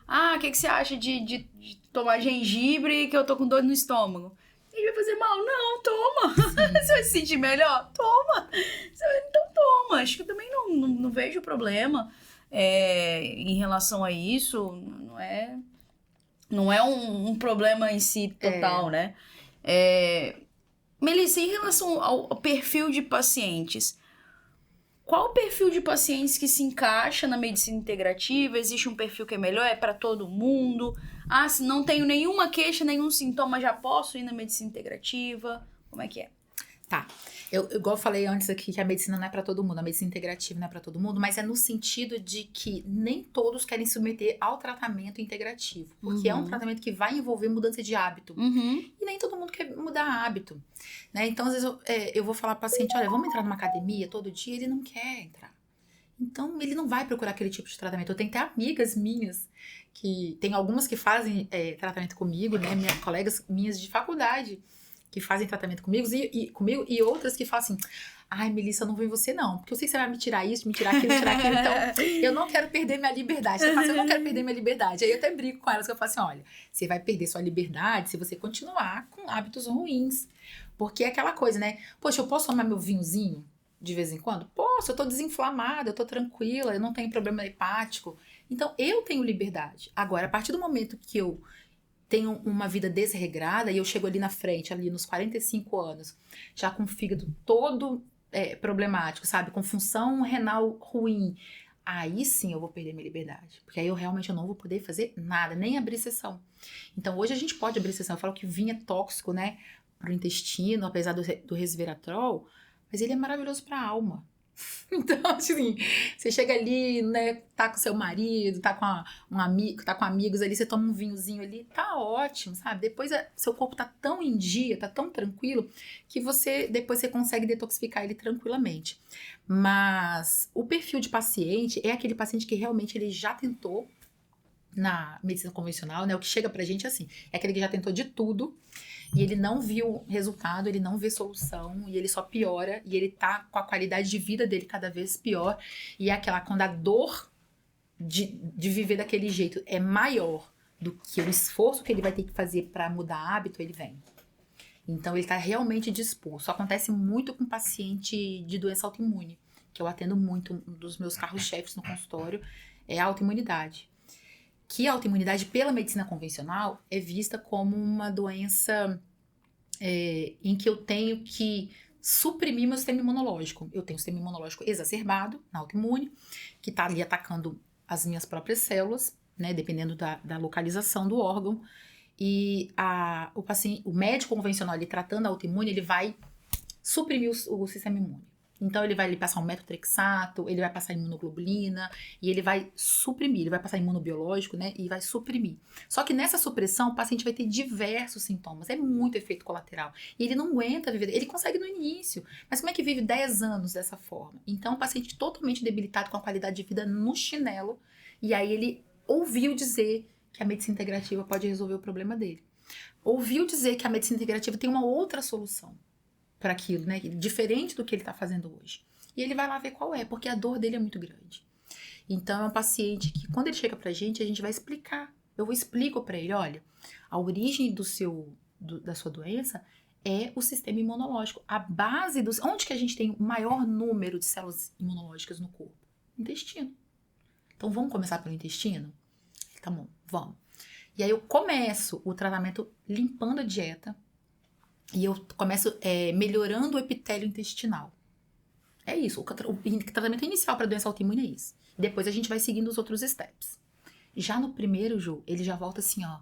o que você acha de tomar gengibre que eu tô com dor no estômago? E vai fazer mal? Não, toma. Você vai se sentir melhor? Toma. Então toma. Acho que eu também não vejo problema em relação a isso. Não é um problema em si total, né? Melissa, em relação ao perfil de pacientes... Qual o perfil de pacientes que se encaixa na medicina integrativa? Existe um perfil que é melhor? É para todo mundo? Se não tenho nenhuma queixa, nenhum sintoma, já posso ir na medicina integrativa? Como é que é? Tá. Igual eu falei antes aqui, que a medicina não é para todo mundo, a medicina integrativa não é para todo mundo, mas é no sentido de que nem todos querem submeter ao tratamento integrativo, porque é um tratamento que vai envolver mudança de hábito. E nem todo mundo quer mudar hábito, né? Então, às vezes, eu vou falar para o paciente, olha, vamos entrar numa academia todo dia? Ele não quer entrar. Então, ele não vai procurar aquele tipo de tratamento. Eu tenho até amigas minhas, que tem algumas que fazem tratamento comigo, né? Colegas minhas de faculdade, que fazem tratamento comigo e outras que falam assim, ai, Melissa, eu não vou em você não, porque eu sei que você vai me tirar isso, me tirar aquilo, então eu não quero perder minha liberdade. Você fala assim, eu não quero perder minha liberdade. Aí eu até brinco com elas, que eu falo assim, olha, você vai perder sua liberdade se você continuar com hábitos ruins, porque é aquela coisa, né, poxa, eu posso tomar meu vinhozinho de vez em quando? Posso, eu tô desinflamada, eu tô tranquila, eu não tenho problema hepático, então eu tenho liberdade. Agora, a partir do momento que eu tenho uma vida desregrada e eu chego ali na frente, ali nos 45 anos, já com o fígado todo problemático, sabe? Com função renal ruim. Aí sim eu vou perder minha liberdade. Porque aí eu realmente não vou poder fazer nada, nem abrir sessão. Então hoje a gente pode abrir sessão. Eu falo que o vinho é tóxico, né? Pro intestino, apesar do resveratrol, mas ele é maravilhoso pra alma. Então, assim, você chega ali, né, tá com seu marido, tá com um amigo, tá com amigos ali, você toma um vinhozinho ali, tá ótimo, sabe? Depois seu corpo tá tão em dia, tá tão tranquilo, que depois você consegue detoxificar ele tranquilamente. Mas o perfil de paciente é aquele paciente que realmente ele já tentou na medicina convencional, né? O que chega pra gente assim, é aquele que já tentou de tudo, e ele não viu resultado, ele não vê solução, e ele só piora, e ele tá com a qualidade de vida dele cada vez pior, e é aquela, quando a dor de viver daquele jeito é maior do que o esforço que ele vai ter que fazer para mudar hábito, ele vem. Então ele tá realmente disposto. Acontece muito com paciente de doença autoimune, que eu atendo muito, um dos meus carros-chefes no consultório é a autoimunidade. Que a autoimunidade, pela medicina convencional, é vista como uma doença em que eu tenho que suprimir meu sistema imunológico. Eu tenho um sistema imunológico exacerbado na autoimune, que está ali atacando as minhas próprias células, né, dependendo da localização do órgão. E o médico convencional, ele tratando a autoimune, ele vai suprimir o sistema imune. Então, ele vai passar um metotrexato, ele vai passar imunoglobulina, e ele vai suprimir, ele vai passar imunobiológico, né, e vai suprimir. Só que nessa supressão, o paciente vai ter diversos sintomas, é muito efeito colateral. E ele não aguenta viver, ele consegue no início, mas como é que vive 10 anos dessa forma? Então, o paciente totalmente debilitado, com a qualidade de vida no chinelo, e aí ele ouviu dizer que a medicina integrativa pode resolver o problema dele. Ouviu dizer que a medicina integrativa tem uma outra solução para aquilo, né? Diferente do que ele está fazendo hoje. E ele vai lá ver qual é, porque a dor dele é muito grande. Então, é um paciente que, quando ele chega pra gente, a gente vai explicar. Eu explico para ele, olha, a origem da sua doença é o sistema imunológico. A base onde que a gente tem o maior número de células imunológicas no corpo? Intestino. Então, vamos começar pelo intestino? Tá bom, vamos. E aí eu começo o tratamento limpando a dieta, e eu começo melhorando o epitélio intestinal. É isso. O tratamento inicial para doença autoimune é isso. Depois a gente vai seguindo os outros steps. Já no primeiro, Ju, ele já volta assim, ó.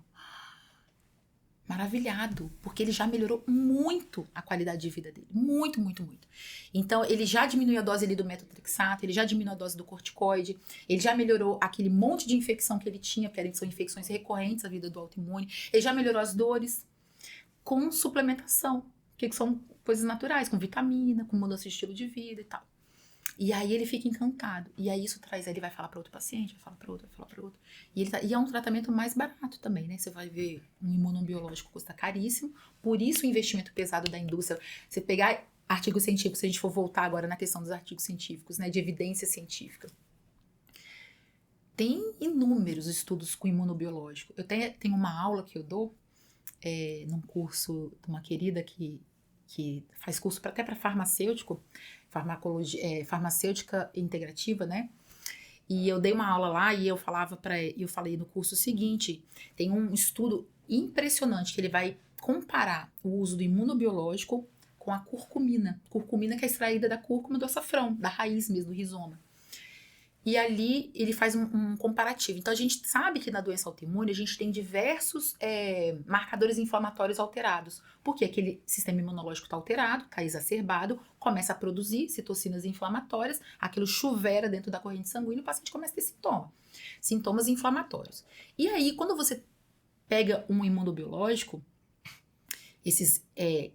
maravilhado, porque ele já melhorou muito a qualidade de vida dele. Muito, muito, muito. Então, ele já diminuiu a dose ali do metotrexato, ele já diminuiu a dose do corticoide, ele já melhorou aquele monte de infecção que ele tinha, porque são infecções recorrentes à vida do autoimune, ele já melhorou as dores com suplementação, que são coisas naturais, com vitamina, com mudança de estilo de vida e tal. E aí ele fica encantado. E aí isso traz, ele vai falar para outro paciente, vai falar para outro, vai falar para outro. E é um tratamento mais barato também, né? Você vai ver, um imunobiológico custa caríssimo, por isso o investimento pesado da indústria. Você pegar artigos científicos, se a gente for voltar agora na questão dos artigos científicos, né? De evidência científica. Tem inúmeros estudos com imunobiológico. Eu tenho uma aula que eu dou, num curso de uma querida que faz curso até para farmacêutico, farmacêutica integrativa, né? E eu dei uma aula lá e eu falei no curso o seguinte: tem um estudo impressionante que ele vai comparar o uso do imunobiológico com a curcumina. Curcumina que é extraída da cúrcuma do açafrão, da raiz mesmo, do rizoma. E ali ele faz um comparativo. Então a gente sabe que na doença autoimune a gente tem diversos marcadores inflamatórios alterados. Porque aquele sistema imunológico está alterado, está exacerbado, começa a produzir citocinas inflamatórias, aquilo chuvera dentro da corrente sanguínea e o paciente começa a ter sintomas inflamatórios. E aí, quando você pega um imunobiológico, esses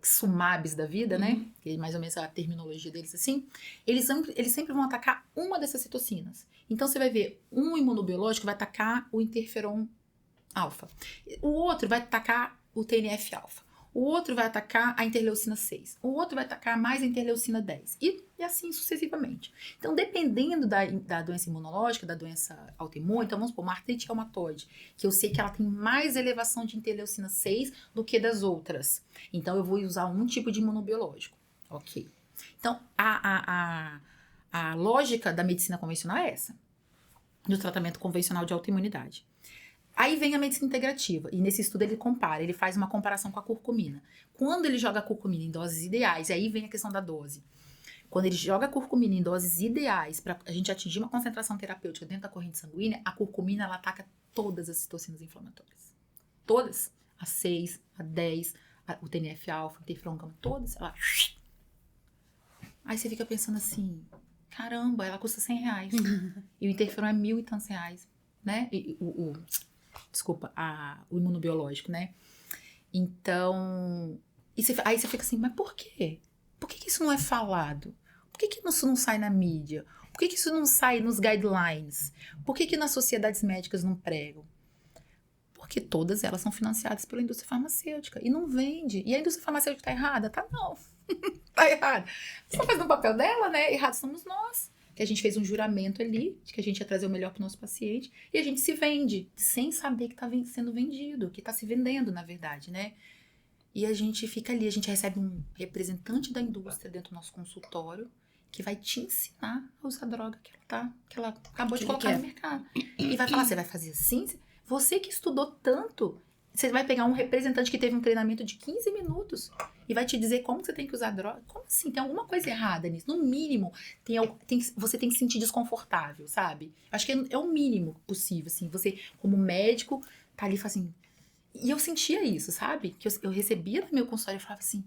sumabs da vida, né? Que é mais ou menos a terminologia deles assim, eles sempre vão atacar uma dessas citocinas. Então, você vai ver, um imunobiológico vai atacar o interferon alfa. O outro vai atacar o TNF-alfa. O outro vai atacar a interleucina 6. O outro vai atacar mais a interleucina 10. E assim sucessivamente. Então, dependendo da doença imunológica, da doença autoimune, então vamos supor, uma artrite reumatoide, que eu sei que ela tem mais elevação de interleucina 6 do que das outras. Então, eu vou usar um tipo de imunobiológico. Ok. Então, a lógica da medicina convencional é essa. Do tratamento convencional de autoimunidade. Aí vem a medicina integrativa, e nesse estudo ele faz uma comparação com a curcumina. Quando ele joga a curcumina em doses ideais, e aí vem a questão da dose. Quando ele joga a curcumina em doses ideais para a gente atingir uma concentração terapêutica dentro da corrente sanguínea, a curcumina ela ataca todas as citocinas inflamatórias. Todas. A 6, a 10, o TNF-alfa, o interferon gama, todas. Ela... Aí você fica pensando assim, caramba, ela custa R$100. E o interferon é 1.000 e tantos reais, né? O imunobiológico, né? Então, aí você fica assim, mas por quê? Por que isso não é falado? Por que isso não sai na mídia? Por que isso não sai nos guidelines? Por que nas sociedades médicas não pregam? Porque todas elas são financiadas pela indústria farmacêutica e não vende. E a indústria farmacêutica tá errada? Tá não. Tá errada. Você tá fazendo o papel dela, né? Errados somos nós. Que a gente fez um juramento ali, de que a gente ia trazer o melhor pro nosso paciente, e a gente se vende, sem saber que tá sendo vendido, que tá se vendendo, na verdade, né? E a gente fica ali, a gente recebe um representante da indústria dentro do nosso consultório, que vai te ensinar a usar a droga que ela acabou de colocar no mercado. E vai falar, você vai fazer assim? Você que estudou tanto, você vai pegar um representante que teve um treinamento de 15 minutos e vai te dizer como você tem que usar a droga. Como assim? Tem alguma coisa errada nisso. No mínimo, você tem que se sentir desconfortável, sabe? Acho que é o mínimo possível, assim. Você, como médico, tá ali e fala assim... E eu sentia isso, sabe? Que eu recebia no meu consultório e falava assim...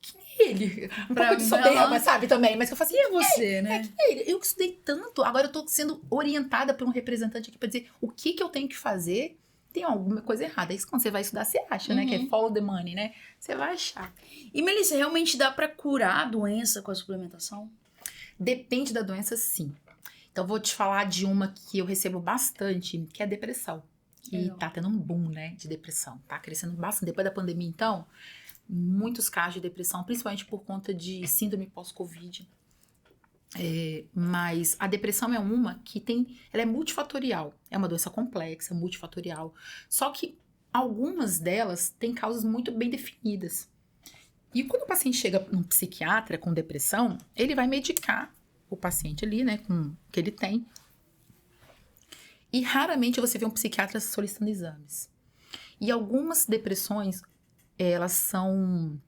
Quem é ele? Um pouco de soberba, sabe? Também. Mas que eu falava assim... Quem é você, né? Quem é ele? Eu estudei tanto. Agora eu tô sendo orientada por um representante aqui pra dizer o que eu tenho que fazer... Tem alguma coisa errada. Isso quando você vai estudar, você acha, né? Que é follow the money, né? Você vai achar. E, Melissa, realmente dá pra curar a doença com a suplementação? Depende da doença, sim. Então, vou te falar de uma que eu recebo bastante, que é a depressão. Que tá tendo um boom, né? De depressão. Tá crescendo bastante. Depois da pandemia, então, muitos casos de depressão, principalmente por conta de síndrome pós-Covid. Mas a depressão é uma que ela é multifatorial, é uma doença complexa, multifatorial, só que algumas delas têm causas muito bem definidas. E quando o paciente chega num psiquiatra com depressão, ele vai medicar o paciente ali, né, com o que ele tem. E raramente você vê um psiquiatra solicitando exames. E algumas depressões, elas são...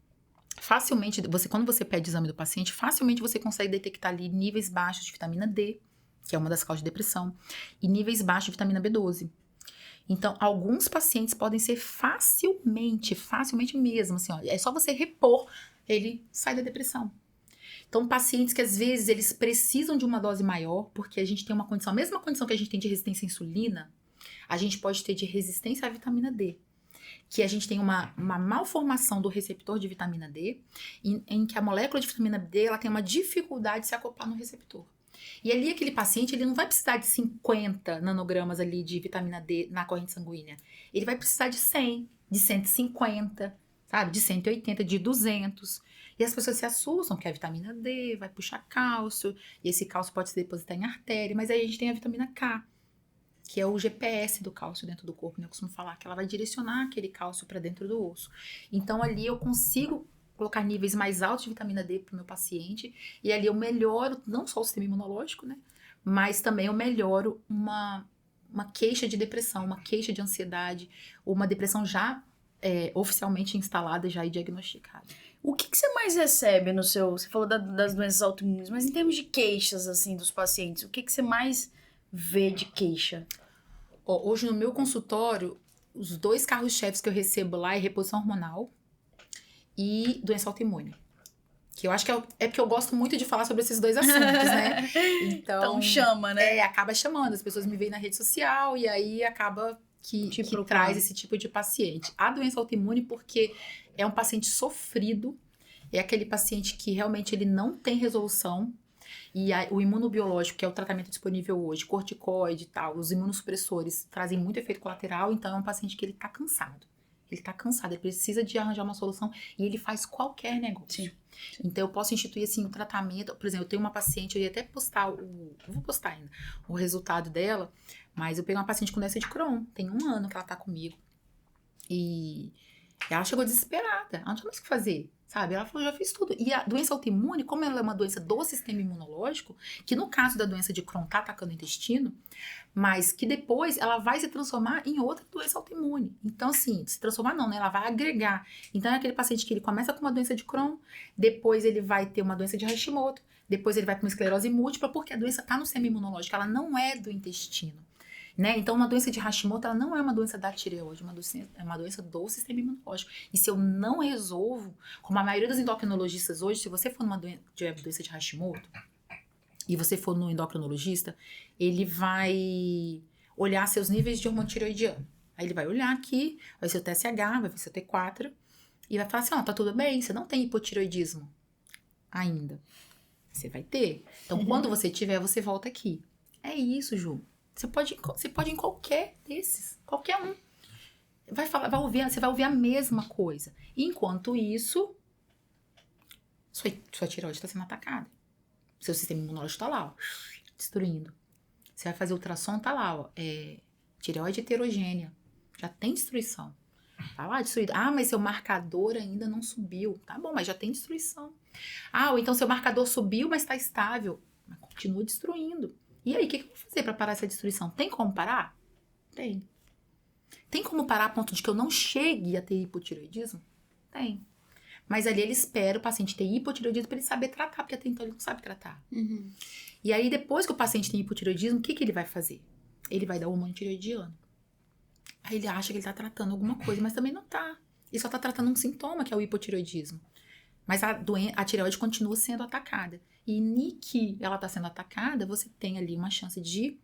Facilmente, quando você pede exame do paciente, facilmente você consegue detectar ali níveis baixos de vitamina D, que é uma das causas de depressão, e níveis baixos de vitamina B12. Então, alguns pacientes podem ser facilmente mesmo, assim, ó, é só você repor, ele sai da depressão. Então, pacientes que às vezes eles precisam de uma dose maior, porque a gente tem uma condição, a mesma condição que a gente tem de resistência à insulina, a gente pode ter de resistência à vitamina D. Que a gente tem uma malformação do receptor de vitamina D, em que a molécula de vitamina D ela tem uma dificuldade de se acoplar no receptor. E ali aquele paciente ele não vai precisar de 50 nanogramas ali de vitamina D na corrente sanguínea. Ele vai precisar de 100, de 150, sabe? De 180, de 200. E as pessoas se assustam que a vitamina D vai puxar cálcio, e esse cálcio pode se depositar em artéria, mas aí a gente tem a vitamina K, que é o GPS do cálcio dentro do corpo, né? Eu costumo falar que ela vai direcionar aquele cálcio para dentro do osso. Então, ali eu consigo colocar níveis mais altos de vitamina D para o meu paciente, e ali eu melhoro não só o sistema imunológico, né? Mas também eu melhoro uma queixa de depressão, uma queixa de ansiedade, uma depressão já oficialmente instalada já e diagnosticada. O que você mais recebe no seu... Você falou das doenças autoimunes, mas em termos de queixas, assim, dos pacientes, o que você mais vê de queixa? Hoje no meu consultório, os 2 carros-chefes que eu recebo lá é reposição hormonal e doença autoimune. Que eu acho que é porque eu gosto muito de falar sobre esses 2 assuntos, né? Então chama, né? Acaba chamando. As pessoas me veem na rede social e aí acaba que traz esse tipo de paciente. A doença autoimune, porque é um paciente sofrido, é aquele paciente que realmente ele não tem resolução. E o imunobiológico, que é o tratamento disponível hoje, corticoide e tal, os imunossupressores trazem muito efeito colateral, então é um paciente que ele tá cansado. Ele tá cansado, ele precisa de arranjar uma solução e ele faz qualquer negócio. Sim. Então eu posso instituir assim um tratamento, por exemplo, eu tenho uma paciente, eu ia até postar vou postar ainda o resultado dela, mas eu peguei uma paciente com doença de Crohn, tem 1 ano que ela tá comigo. E ela chegou desesperada, ela não tinha mais o que fazer. Sabe? Ela falou, já fiz tudo. E a doença autoimune, como ela é uma doença do sistema imunológico, que no caso da doença de Crohn tá atacando o intestino, mas que depois ela vai se transformar em outra doença autoimune. Então, assim, se transformar não, né? Ela vai agregar. Então, é aquele paciente que ele começa com uma doença de Crohn, depois ele vai ter uma doença de Hashimoto, depois ele vai para uma esclerose múltipla, porque a doença tá no sistema imunológico, ela não é do intestino. Né? Então, uma doença de Hashimoto, ela não é uma doença da tireoide, é uma doença do sistema imunológico. E se eu não resolvo, como a maioria dos endocrinologistas hoje, se você for numa doença de Hashimoto, e você for no endocrinologista, ele vai olhar seus níveis de hormônio tireoidiano. Aí ele vai olhar aqui, vai ser o TSH, vai ver seu T4, e vai falar assim, tá tudo bem, você não tem hipotireoidismo ainda. Você vai ter. Então, quando você tiver, você volta aqui. É isso, Ju. Você pode ir em qualquer desses, qualquer um. Você vai ouvir a mesma coisa. Enquanto isso, sua tireoide está sendo atacada. Seu sistema imunológico está lá, ó, destruindo. Você vai fazer ultrassom, tá lá, ó, tireoide heterogênea. Já tem destruição. Tá lá destruído. Mas seu marcador ainda não subiu. Tá bom, mas já tem destruição. Ou então seu marcador subiu, mas está estável. Mas continua destruindo. E aí, o que eu vou fazer para parar essa destruição? Tem como parar? Tem. Tem como parar a ponto de que eu não chegue a ter hipotireoidismo? Tem. Mas ali ele espera o paciente ter hipotireoidismo para ele saber tratar, porque até então ele não sabe tratar. Uhum. E aí, depois que o paciente tem hipotireoidismo, o que ele vai fazer? Ele vai dar o hormônio tireoidiano. Aí ele acha que ele tá tratando alguma coisa, mas também não tá. Ele só tá tratando um sintoma, que é o hipotireoidismo. Mas a tireoide continua sendo atacada. E nem que ela está sendo atacada, você tem ali uma chance de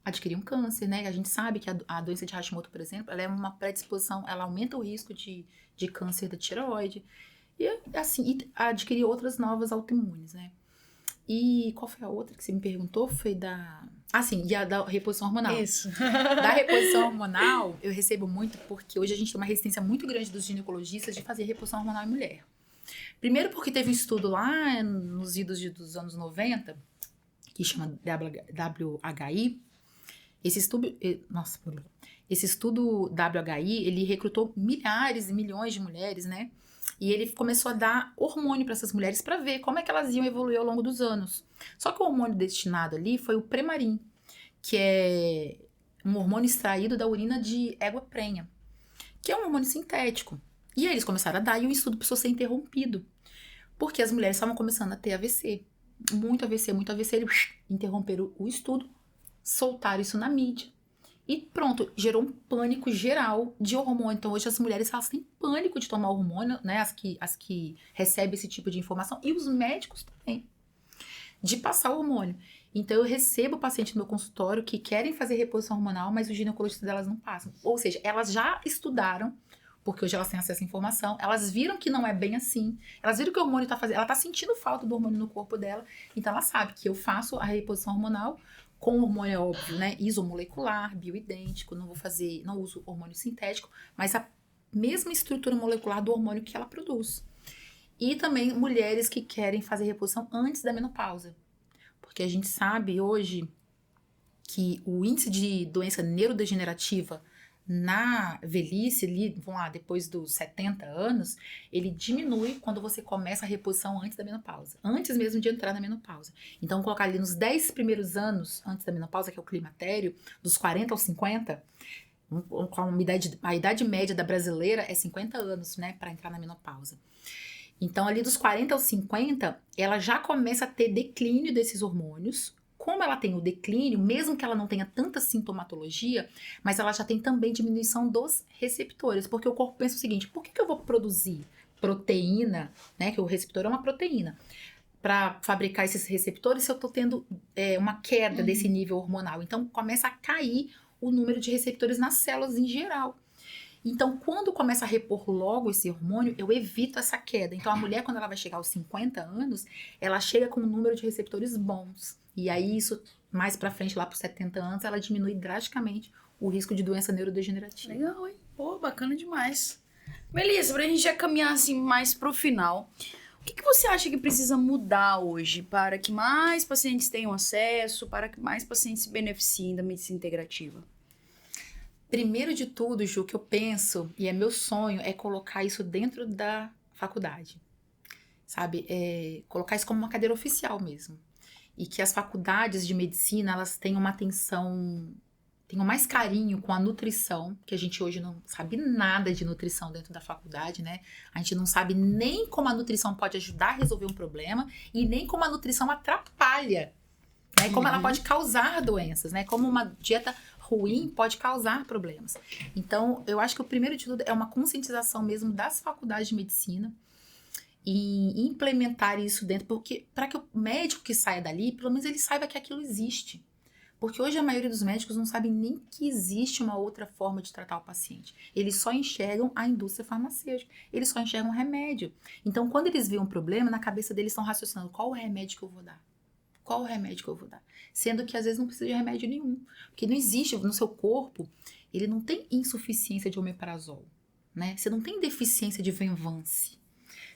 adquirir um câncer, né? A gente sabe que a doença de Hashimoto, por exemplo, ela é uma predisposição, ela aumenta o risco de câncer da tireoide. E assim, adquirir outras novas autoimunes, né? E qual foi a outra que você me perguntou? Foi da... e a da reposição hormonal. Isso. Da reposição hormonal, eu recebo muito porque hoje a gente tem uma resistência muito grande dos ginecologistas de fazer reposição hormonal em mulher. Primeiro porque teve um estudo lá nos idos dos anos 90, que chama WHI. Esse estudo WHI, ele recrutou milhares e milhões de mulheres, né? E ele começou a dar hormônio para essas mulheres para ver como é que elas iam evoluir ao longo dos anos. Só que o hormônio destinado ali foi o Premarin, que é um hormônio extraído da urina de égua prenha, que é um hormônio sintético. E aí eles começaram a dar e o estudo precisou ser interrompido, porque as mulheres estavam começando a ter AVC. Muito AVC, eles interromperam o estudo, soltaram isso na mídia. E pronto, gerou um pânico geral de hormônio. Então, hoje as mulheres, elas têm pânico de tomar hormônio, né? As que recebem esse tipo de informação. E os médicos também, de passar o hormônio. Então, eu recebo pacientes no meu consultório que querem fazer reposição hormonal, mas o ginecologista delas não passa. Ou seja, elas já estudaram, porque hoje elas têm acesso à informação, elas viram que não é bem assim, elas viram que o hormônio tá fazendo, ela tá sentindo falta do hormônio no corpo dela, então ela sabe que eu faço a reposição hormonal com hormônio, é óbvio, né, isomolecular, bioidêntico, não uso hormônio sintético, mas a mesma estrutura molecular do hormônio que ela produz. E também mulheres que querem fazer reposição antes da menopausa, porque a gente sabe hoje que o índice de doença neurodegenerativa na velhice, vamos lá, depois dos 70 anos, ele diminui quando você começa a reposição antes da menopausa. Antes mesmo de entrar na menopausa. Então, vou colocar ali nos 10 primeiros anos antes da menopausa, que é o climatério, dos 40 aos 50, a idade média da brasileira é 50 anos, né, para entrar na menopausa. Então, ali dos 40 aos 50, ela já começa a ter declínio desses hormônios. Como ela tem o declínio, mesmo que ela não tenha tanta sintomatologia, mas ela já tem também diminuição dos receptores, porque o corpo pensa o seguinte, por que eu vou produzir proteína, né, que o receptor é uma proteína, para fabricar esses receptores se eu estou tendo uma queda desse nível hormonal? Então, começa a cair o número de receptores nas células em geral. Então, quando começa a repor logo esse hormônio, eu evito essa queda. Então, a mulher, quando ela vai chegar aos 50 anos, ela chega com um número de receptores bons. E aí, isso, mais pra frente, lá pros 70 anos, ela diminui drasticamente o risco de doença neurodegenerativa. Legal, hein? Pô, bacana demais. Melissa, pra gente já caminhar assim mais pro final, o que você acha que precisa mudar hoje para que mais pacientes tenham acesso, para que mais pacientes se beneficiem da medicina integrativa? Primeiro de tudo, Ju, que eu penso, e é meu sonho, é colocar isso dentro da faculdade. Sabe? Colocar isso como uma cadeira oficial mesmo. E que as faculdades de medicina, elas tenham uma atenção, tenham mais carinho com a nutrição, que a gente hoje não sabe nada de nutrição dentro da faculdade, né? A gente não sabe nem como a nutrição pode ajudar a resolver um problema e nem como a nutrição atrapalha, né? Como ela pode causar doenças, né? Como uma dieta ruim pode causar problemas. Então, eu acho que o primeiro de tudo é uma conscientização mesmo das faculdades de medicina, e implementar isso dentro, porque para que o médico que saia dali, pelo menos ele saiba que aquilo existe. Porque hoje a maioria dos médicos não sabe nem que existe uma outra forma de tratar o paciente. Eles só enxergam a indústria farmacêutica, eles só enxergam o remédio. Então, quando eles veem um problema, na cabeça deles estão raciocinando, qual o remédio que eu vou dar? Qual o remédio que eu vou dar? Sendo que às vezes não precisa de remédio nenhum. Porque não existe, no seu corpo, ele não tem insuficiência de omeprazol, né? Você não tem deficiência de Venvance.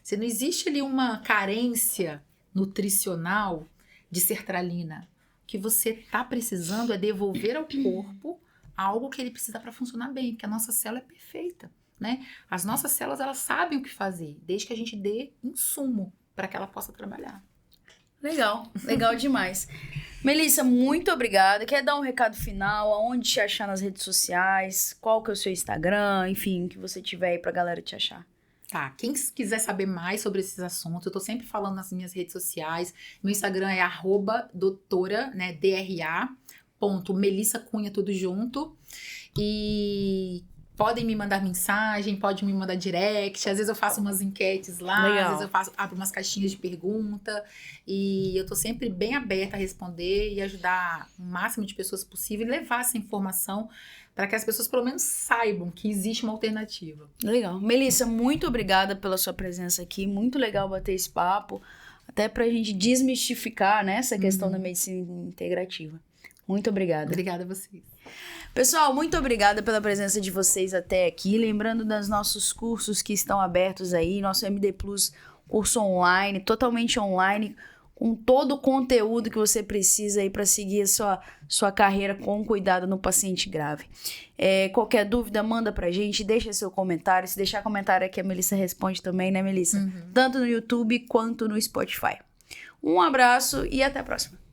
Se não existe ali uma carência nutricional de sertralina, o que você está precisando é devolver ao corpo algo que ele precisa para funcionar bem, porque a nossa célula é perfeita, né? As nossas células, elas sabem o que fazer, desde que a gente dê insumo para que ela possa trabalhar. Legal, legal demais. Melissa, muito obrigada. Quer dar um recado final? Aonde te achar nas redes sociais? Qual que é o seu Instagram? Enfim, o que você tiver aí pra galera te achar. Tá, quem quiser saber mais sobre esses assuntos, eu tô sempre falando nas minhas redes sociais. Meu Instagram é @doutora, né, DRA.Melissa Cunha, tudo junto. E podem me mandar mensagem, podem me mandar direct. Às vezes eu faço umas enquetes lá, Legal. às vezes eu abro umas caixinhas de pergunta. E eu tô sempre bem aberta a responder e ajudar o máximo de pessoas possível e levar essa informação para que as pessoas pelo menos saibam que existe uma alternativa. Legal. Melissa, muito obrigada pela sua presença aqui. Muito legal bater esse papo. Até pra gente desmistificar, né, essa questão da medicina integrativa. Muito obrigada. Obrigada a vocês. Pessoal, muito obrigada pela presença de vocês até aqui. Lembrando dos nossos cursos que estão abertos aí. Nosso MD Plus, curso online, totalmente online, com todo o conteúdo que você precisa aí para seguir a sua carreira com cuidado no paciente grave. Qualquer dúvida, manda pra gente, deixa seu comentário. Se deixar comentário aqui, a Melissa responde também, né, Melissa? Tanto no YouTube quanto no Spotify. Um abraço e até a próxima.